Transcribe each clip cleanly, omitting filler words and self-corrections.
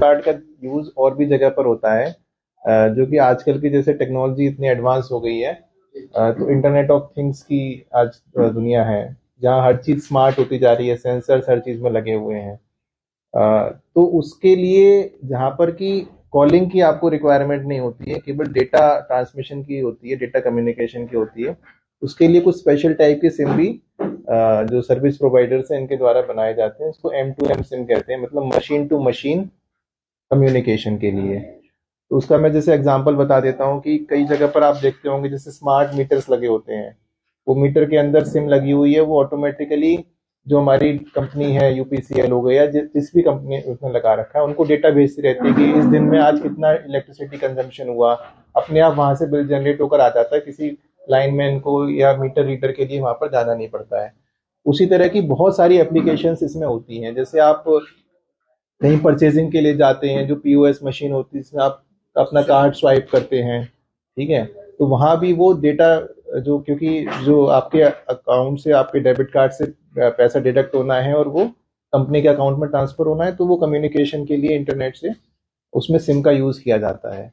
Card का use और भी जगह पर होता है, जो कि आजकल की जैसे टेक्नोलॉजी इतनी एडवांस हो गई है, तो इंटरनेट ऑफ थिंग्स की आज दुनिया है, जहाँ हर चीज स्मार्ट होती जा रही है, सेंसर्स हर चीज में लगे हुए हैं। तो उसके लिए जहाँ पर कि कॉलिंग की आपको रिक्वायरमेंट नहीं होती है, केवल डेटा ट्रांसमिशन की होती है, डेटा कम्युनिकेशन की होती है, उसके लिए कुछ स्पेशल टाइप के सिम भी जो सर्विस प्रोवाइडर्स हैं इनके द्वारा बनाए जाते हैं। इसको M2M सिम कहते हैं, मतलब मशीन टू मशीन कम्युनिकेशन के लिए। तो उसका मैं जैसे एग्जांपल बता देता हूँ कि कई जगह पर आप देखते होंगे जैसे स्मार्ट मीटर्स लगे होते हैं, वो मीटर के अंदर सिम लगी हुई है, वो ऑटोमेटिकली जो हमारी कंपनी है, यूपीसीएल हो गया, जिस भी कंपनी उसने लगा रखा है, उनको डेटा भेजती रहती है कि इस दिन में आज कितना इलेक्ट्रिसिटी कंजम्पशन हुआ। अपने आप वहां से बिल जनरेट होकर आ जाता है, किसी लाइनमैन को या मीटर रीडर के लिए वहां पर जाना नहीं पड़ता है। उसी तरह की बहुत सारी एप्लीकेशंस इसमें होती हैं। जैसे आप कहीं परचेजिंग के लिए जाते हैं, जो पीओएस मशीन होती है जिसमें आप अपना कार्ड स्वाइप करते हैं, ठीक है, तो वहां भी वो डेटा जो, क्योंकि जो आपके अकाउंट से, आपके डेबिट कार्ड से पैसा डिडक्ट होना है और वो कंपनी के अकाउंट में ट्रांसफर होना है, तो वो कम्युनिकेशन के लिए इंटरनेट से उसमें सिम का यूज किया जाता है।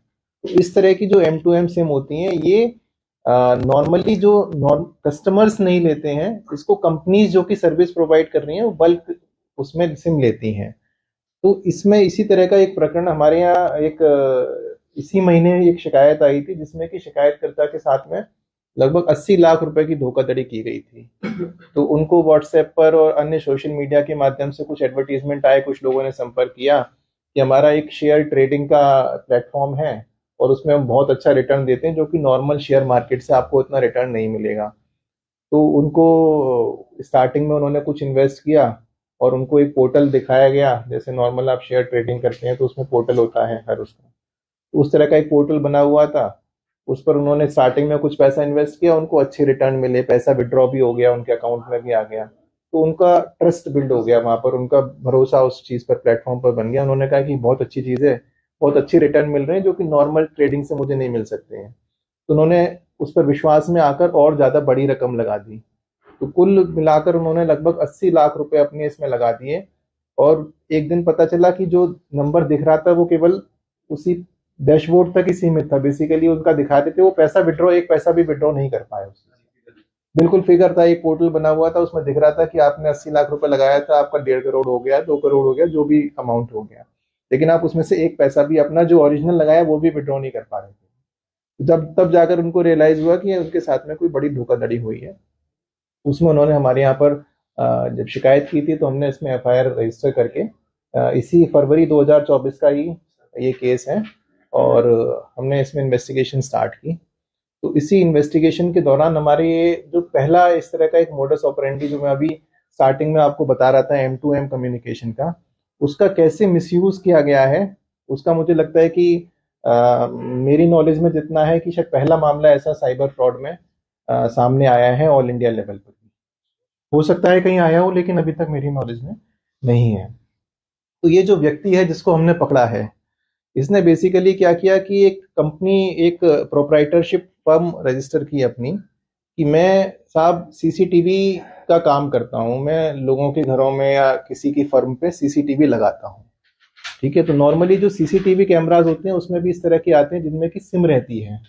तो इस तरह की जो M2M सिम होती हैं, ये नॉर्मली जो कस्टमर्स नहीं लेते हैं, इसको कंपनीज जो कि सर्विस प्रोवाइड कर रही हैं वो बल्क उसमें सिम लेती हैं। तो इसमें इसी तरह का एक प्रकरण हमारे यहाँ एक इसी महीने एक शिकायत आई थी, जिसमें कि शिकायतकर्ता के साथ में लगभग 80 लाख रुपए की धोखाधड़ी की गई थी। तो उनको व्हाट्सएप पर और अन्य सोशल मीडिया के माध्यम से कुछ एडवर्टीजमेंट आए, कुछ लोगों ने संपर्क किया कि हमारा एक शेयर ट्रेडिंग का प्लेटफॉर्म है और उसमें हम बहुत अच्छा रिटर्न देते हैं, जो कि नॉर्मल शेयर मार्केट से आपको उतना रिटर्न नहीं मिलेगा। तो उनको स्टार्टिंग में उन्होंने कुछ इन्वेस्ट किया और उनको एक पोर्टल दिखाया गया, जैसे नॉर्मल आप शेयर ट्रेडिंग करते हैं तो उसमें पोर्टल होता है हर उसका, तो उस तरह का एक पोर्टल बना हुआ था। उस पर उन्होंने स्टार्टिंग में कुछ पैसा इन्वेस्ट किया, उनको अच्छे रिटर्न मिले, पैसा विड्रॉ भी हो गया, उनके अकाउंट में भी आ गया। तो उनका ट्रस्ट बिल्ड हो गया वहां पर, उनका भरोसा उस चीज पर, प्लेटफॉर्म पर बन गया। उन्होंने कहा कि बहुत अच्छी चीज है, बहुत अच्छी रिटर्न मिल रहे हैं जो कि नॉर्मल ट्रेडिंग से मुझे नहीं मिल सकते हैं। तो उन्होंने उस पर विश्वास में आकर और ज्यादा बड़ी रकम लगा दी। तो कुल मिलाकर उन्होंने लगभग 80 लाख रुपए अपने इसमें लगा दिए। और एक दिन पता चला कि जो नंबर दिख रहा था वो केवल उसी डैशबोर्ड तक ही सीमित था। बेसिकली उनका दिखाते थे, वो पैसा विड्रॉ, एक पैसा भी विड्रॉ नहीं कर पाए उससे। बिल्कुल फिगर था, एक पोर्टल बना हुआ था, उसमें दिख रहा था कि आपने 80 लाख रुपए लगाया था, आपका 1.5 करोड़ हो गया, 2 करोड़ हो गया, जो भी अमाउंट हो गया, लेकिन आप उसमें से एक पैसा भी अपना जो ओरिजिनल लगाया वो भी विड्रॉ नहीं कर पा रहे थे। जब तब जाकर उनको रियलाइज हुआ कि उनके साथ में कोई बड़ी धोखाधड़ी हुई है। उसमें उन्होंने हमारे यहाँ पर जब शिकायत की थी, तो हमने इसमें एफआईआर रजिस्टर करके इसी फरवरी 2024 का ही ये केस है, और हमने इसमें इन्वेस्टिगेशन स्टार्ट की। तो इसी इन्वेस्टिगेशन के दौरान हमारे ये जो पहला इस तरह का एक मोडस ऑपरेंडी जो मैं अभी स्टार्टिंग में आपको बता रहा था, M2M कम्युनिकेशन का, उसका कैसे मिसयूज किया गया है, उसका मुझे लगता है कि मेरी नॉलेज में जितना है कि शायद पहला मामला ऐसा साइबर फ्रॉड में सामने आया है ऑल इंडिया लेवल पर भी। हो सकता है कहीं आया हो, लेकिन अभी तक मेरी नॉलेज में नहीं है। तो ये जो व्यक्ति है जिसको हमने पकड़ा है, इसने बेसिकली क्या किया कि एक कंपनी, एक प्रोप्राइटरशिप फर्म रजिस्टर की अपनी, कि मैं साहब सीसीटीवी का काम करता हूं, मैं लोगों के घरों में या किसी की फर्म पे सीसीटीवी लगाता हूं। ठीक है, तो नॉर्मली जो सीसीटीवी कैमराज होते हैं उसमें भी इस तरह के आते हैं जिनमें की सिम रहती है।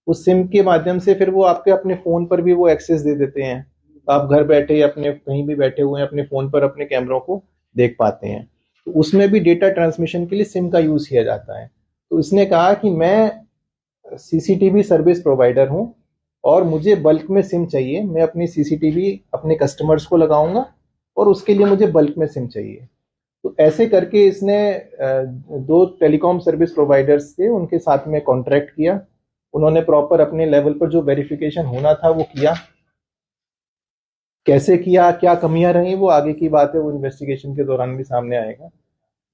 उस सिम के माध्यम से फिर वो आपके अपने फोन पर भी वो एक्सेस दे देते हैं, तो आप घर बैठे या अपने कहीं भी बैठे हुए हैं अपने फोन पर अपने कैमरों को देख पाते हैं। तो उसमें भी डेटा ट्रांसमिशन के लिए सिम का यूज किया जाता है। तो इसने कहा कि मैं सीसीटीवी सर्विस प्रोवाइडर हूं और मुझे बल्क में सिम चाहिए, मैं अपनी सीसीटीवी अपने कस्टमर्स को लगाऊंगा और उसके लिए मुझे बल्क में सिम चाहिए। तो ऐसे करके इसने दो टेलीकॉम सर्विस प्रोवाइडर्स थे, उनके साथ में कॉन्ट्रैक्ट किया। उन्होंने प्रॉपर अपने लेवल पर जो वेरिफिकेशन होना था वो किया। कैसे किया, क्या कमियां रही, वो आगे की बात है, वो इन्वेस्टिगेशन के दौरान भी सामने आएगा।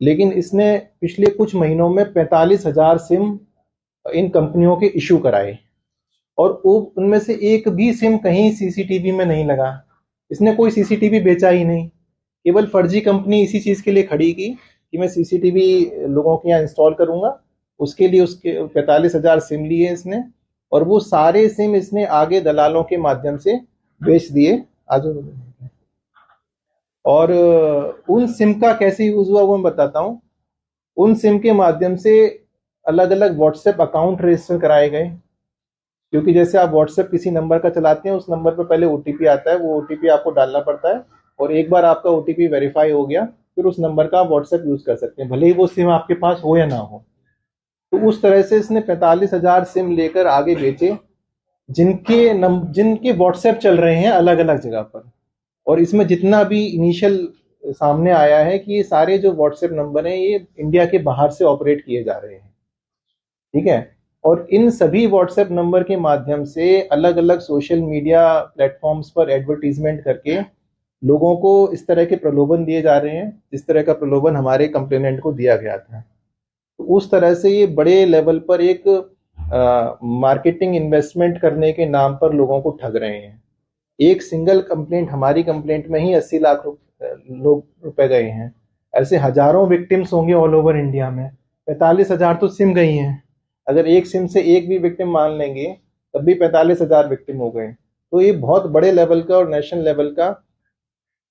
लेकिन इसने पिछले कुछ महीनों में 45,000 सिम इन कंपनियों के इशू कराए, और वो उनमें से एक भी सिम कहीं सीसीटीवी में नहीं लगा। इसने कोई सीसीटीवी बेचा ही नहीं, केवल फर्जी कंपनी इसी चीज के लिए खड़ी की कि मैं सीसीटीवी लोगों के यहाँ इंस्टॉल करूंगा। उसके लिए उसके 45,000 सिम लिए इसने, और वो सारे सिम इसने आगे दलालों के माध्यम से बेच दिए। आज और उन सिम का कैसे यूज हुआ वो मैं बताता हूँ। उन सिम के माध्यम से अलग अलग व्हाट्सएप अकाउंट रजिस्टर कराए गए, क्योंकि जैसे आप व्हाट्सएप किसी नंबर का चलाते हैं, उस नंबर पर पहले ओटीपी आता है, वो ओटीपी आपको डालना पड़ता है, और एक बार आपका ओटीपी वेरीफाई हो गया फिर उस नंबर का आप व्हाट्सएप यूज कर सकते हैं, भले ही वो सिम आपके पास हो या ना हो। तो उस तरह से इसने 45,000 सिम लेकर आगे बेचे, जिनके व्हाट्सएप चल रहे हैं अलग अलग जगह पर। और इसमें जितना भी इनिशियल सामने आया है कि ये सारे जो व्हाट्सएप नंबर हैं ये इंडिया के बाहर से ऑपरेट किए जा रहे हैं, ठीक है। और इन सभी व्हाट्सएप नंबर के माध्यम से अलग अलग सोशल मीडिया प्लेटफॉर्म्स पर एडवर्टीजमेंट करके लोगों को इस तरह के प्रलोभन दिए जा रहे हैं, जिस तरह का प्रलोभन हमारे कंप्लेनेंट को दिया गया था। तो उस तरह से ये बड़े लेवल पर एक मार्केटिंग इन्वेस्टमेंट करने के नाम पर लोगों को ठग रहे हैं। एक सिंगल कंप्लेंट, हमारी कंप्लेंट में ही 80 लाख रुपए गए हैं। ऐसे हजारों विक्टिम्स होंगे ऑल ओवर इंडिया में। 45,000 तो सिम गई हैं, अगर एक सिम से एक भी विक्टिम मान लेंगे तब भी 45,000 विक्टिम हो गए। तो ये बहुत बड़े लेवल का और नेशनल लेवल का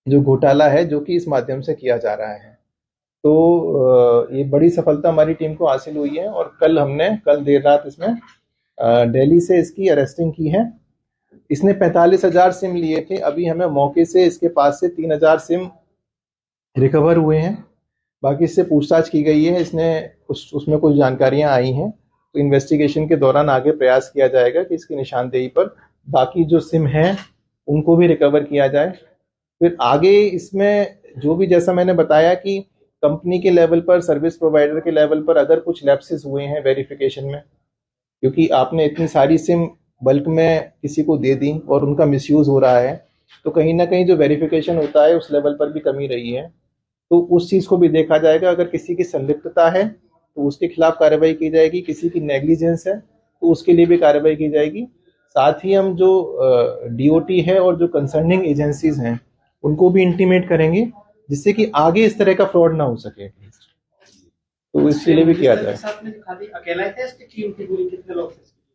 जो घोटाला है जो कि इस माध्यम से किया जा रहा है। तो ये बड़ी सफलता हमारी टीम को हासिल हुई है, और कल देर रात इसमें दिल्ली से इसकी अरेस्टिंग की है। इसने 45,000 सिम लिए थे, अभी हमें मौके से इसके पास से 3,000 सिम रिकवर हुए हैं। बाकी इससे पूछताछ की गई है, उसमें कुछ जानकारियां आई हैं, तो इन्वेस्टिगेशन के दौरान आगे प्रयास किया जाएगा कि इसकी निशानदेही पर बाकी जो सिम हैं उनको भी रिकवर किया जाए। फिर आगे इसमें जो भी, जैसा मैंने बताया कि कंपनी के लेवल पर, सर्विस प्रोवाइडर के लेवल पर अगर कुछ लैप्सेस हुए हैं वेरिफिकेशन में, क्योंकि आपने इतनी सारी सिम बल्क में किसी को दे दी और उनका मिसयूज हो रहा है, तो कहीं ना कहीं जो वेरिफिकेशन होता है उस लेवल पर भी कमी रही है। तो उस चीज़ को भी देखा जाएगा, अगर किसी की संलिप्तता है तो उसके खिलाफ कार्रवाई की जाएगी, किसी की नेग्लिजेंस है तो उसके लिए भी कार्रवाई की जाएगी। साथ ही हम जो डीओटी है और जो कंसर्निंग एजेंसीज हैं उनको भी इंटीमेट करेंगे, जिससे कि आगे इस तरह का फ्रॉड ना हो सके, तो इसके लिए भी किया जाए।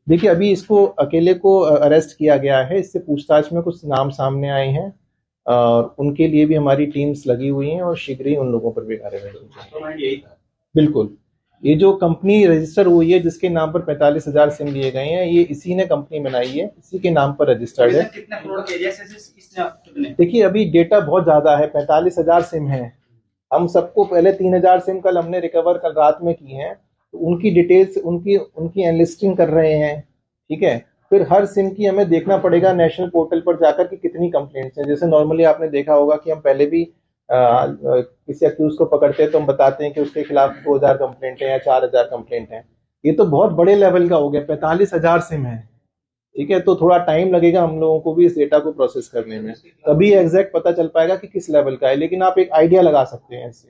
देखिए, अभी इसको अकेले को अरेस्ट किया गया है, इससे पूछताछ में कुछ नाम सामने आए हैं और उनके लिए भी हमारी टीम्स लगी हुई हैं और शीघ्र ही उन लोगों पर भी कार्रवाई होगी। बिल्कुल, ये जो कंपनी रजिस्टर हुई है जिसके नाम पर 45,000 सिम लिए गए हैं, ये इसी ने कंपनी बनाई है, इसी के नाम पर रजिस्टर्ड है। देखिए, अभी डेटा बहुत ज्यादा है, 45,000 सिम है। हम सबको पहले 3,000 सिम कल हमने रिकवर कल रात में की हैं, तो उनकी डिटेल्स, उनकी एनलिस्टिंग कर रहे हैं, ठीक है। फिर हर सिम की हमें देखना पड़ेगा नेशनल पोर्टल पर जाकर कि कितनी कंप्लेंट्स हैं। जैसे नॉर्मली आपने देखा होगा कि हम पहले भी किसी अक्यूज को पकड़ते हैं तो हम बताते हैं कि उसके खिलाफ 2,000 कंप्लेंट है या 4,000 कंप्लेंट है। ये तो बहुत बड़े लेवल का हो गया, 45,000 सिम है, ठीक है। तो थोड़ा टाइम लगेगा हम लोगों को भी इस डेटा को प्रोसेस करने में, तभी एग्जैक्ट पता चल पाएगा कि किस लेवल का है, लेकिन आप एक आइडिया लगा सकते हैं इससे।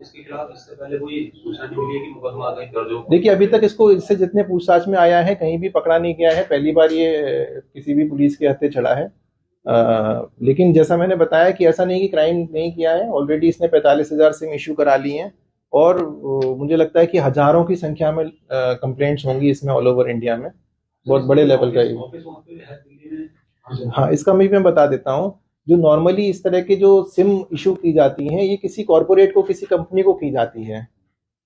इसके खिलाफ इससे पहले कोई सूचना नहीं मिली है कि मुकदमा दर्ज हो? देखिए, अभी तक इसको, इससे जितने पूछताछ में आया है कहीं भी पकड़ा नहीं गया है, पहली बार ये किसी भी पुलिस के हत्थे चढ़ा है। लेकिन जैसा मैंने बताया कि ऐसा नहीं कि क्राइम नहीं किया है, ऑलरेडी इसने 45,000 सिम इशू करा ली हैं, और मुझे लगता है कि हजारों की संख्या में कंप्लेंट्स होंगी इसमें ऑल ओवर इंडिया में, बहुत बड़े लेवल का। हाँ, इसका मैं बता देता हूँ। जो नॉर्मली इस तरह के जो सिम इशू की जाती हैं, ये किसी कॉर्पोरेट को, किसी कंपनी को की जाती है।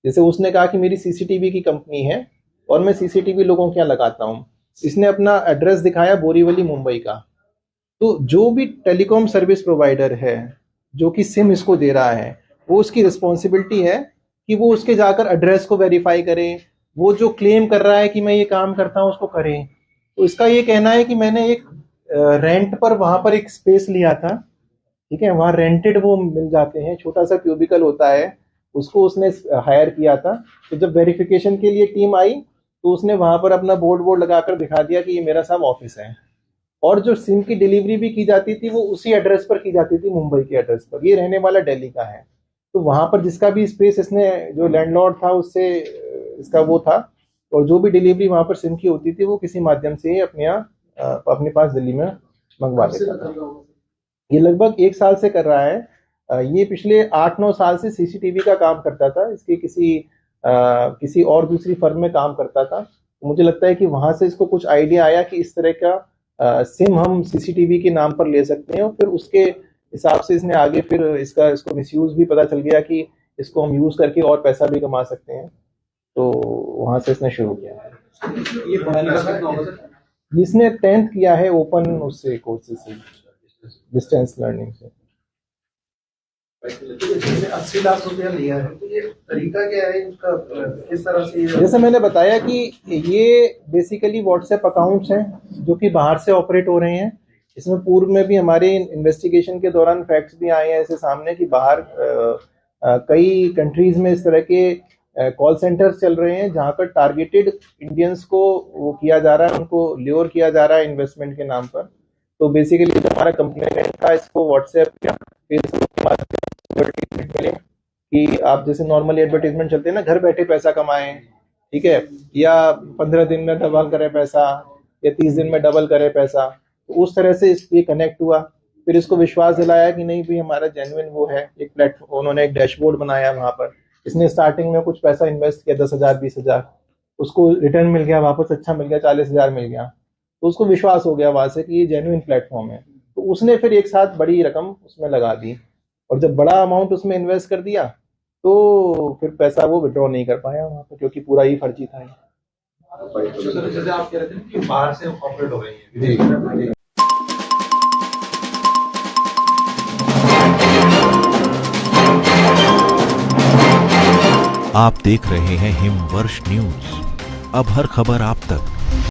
जैसे उसने कहा कि मेरी सीसीटीवी की कंपनी है और मैं सीसीटीवी लोगों के यहाँ लगाता हूँ, इसने अपना एड्रेस दिखाया बोरीवली मुंबई का, तो जो भी टेलीकॉम सर्विस प्रोवाइडर है जो कि सिम इसको दे रहा है, वो उसकी रिस्पॉन्सिबिलिटी है कि वो उसके जाकर एड्रेस को वेरीफाई करे, वो जो क्लेम कर रहा है कि मैं ये काम करता हूँ उसको करे। तो इसका ये कहना है कि मैंने एक रेंट पर वहां पर एक स्पेस लिया था, ठीक है, वहां रेंटेड वो मिल जाते हैं, छोटा सा क्यूबिकल होता है, उसको उसने हायर किया था। तो जब वेरिफिकेशन के लिए टीम आई तो उसने वहां पर अपना बोर्ड लगाकर दिखा दिया कि ये मेरा सब ऑफिस है। और जो सिम की डिलीवरी भी की जाती थी वो उसी एड्रेस पर की जाती थी, मुंबई के एड्रेस पर। ये रहने वाला दिल्ली का है, तो वहां पर जिसका भी स्पेस, इसने जो लैंडलॉर्ड था उससे इसका वो था, और जो भी डिलीवरी वहां पर सिम की होती थी वो किसी माध्यम से अपने यहाँ अपने पास दिल्ली में मंगवा लेता था। ये लगभग 1 साल से कर रहा है। ये पिछले 8-9 साल से सीसीटीवी का काम करता था, इसके किसी और दूसरी फर्म में काम करता था। तो मुझे लगता है कि वहां से इसको कुछ आइडिया आया कि इस तरह का सिम हम सीसीटीवी के नाम पर ले सकते हैं, और फिर उसके हिसाब से इसने आगे फिर इसको मिसयूज भी पता चल गया कि इसको हम यूज करके और पैसा भी कमा सकते हैं। तो वहां से इसने शुरू किया है। ये पढ़ाने का कितना होगा सर? जिसने 10th किया है ओपन उससे कोर्सेज से, डिस्टेंस लर्निंग से। 80 लाख रुपया लिया है, तो ये तरीका क्या है इसका, किस तरह से जैसे मैंने बताया कि ये बेसिकली व्हाट्सएप अकाउंट्स हैं जो कि बाहर से ऑपरेट हो रहे हैं। इसमें पूर्व में भी हमारे इन्वेस्टिगेशन के दौरान फैक्ट्स भी आए हैं ऐसे सामने कि बाहर कई कंट्रीज में इस तरह के कॉल सेंटर्स चल रहे हैं जहां पर टारगेटेड इंडियंस को वो किया जा रहा है, उनको ल्योर किया जा रहा है इन्वेस्टमेंट के नाम पर। तो बेसिकली जो हमारा कंप्लेंट था इसको व्हाट्सएप या फेसबुक के माध्यम से एडवर्टीजमेंट मिले कि आप जैसे नॉर्मली एडवर्टीजमेंट चलते हैं ना, घर बैठे पैसा कमाएं, ठीक है, या 15 दिन में डबल करे पैसा या 30 दिन में डबल करे पैसा। तो उस तरह से ये कनेक्ट हुआ। फिर इसको विश्वास दिलाया कि नहीं भाई हमारा जेन्युइन वो है। एक प्लेटफॉर्म, उन्होंने एक डैशबोर्ड बनाया वहां पर। इसने स्टार्टिंग में कुछ पैसा इन्वेस्ट किया 10,000 20,000, उसको रिटर्न मिल गया वापस, अच्छा मिल गया, 40,000 मिल गया। तो उसको विश्वास हो गया वहां से कि ये जेन्युइन प्लेटफॉर्म है। तो उसने फिर एक साथ बड़ी रकम उसमें लगा दी, और जब बड़ा अमाउंट उसमें इन्वेस्ट कर दिया तो फिर पैसा वो विड्रॉ नहीं कर पाया वहां पर, क्योंकि पूरा ही फर्जी था। जैसे आप कह रहे थे कि बाहर से ऑपरेट हो रही है। जी। आप देख रहे हैं हिमवर्ष न्यूज। अब हर खबर आप तक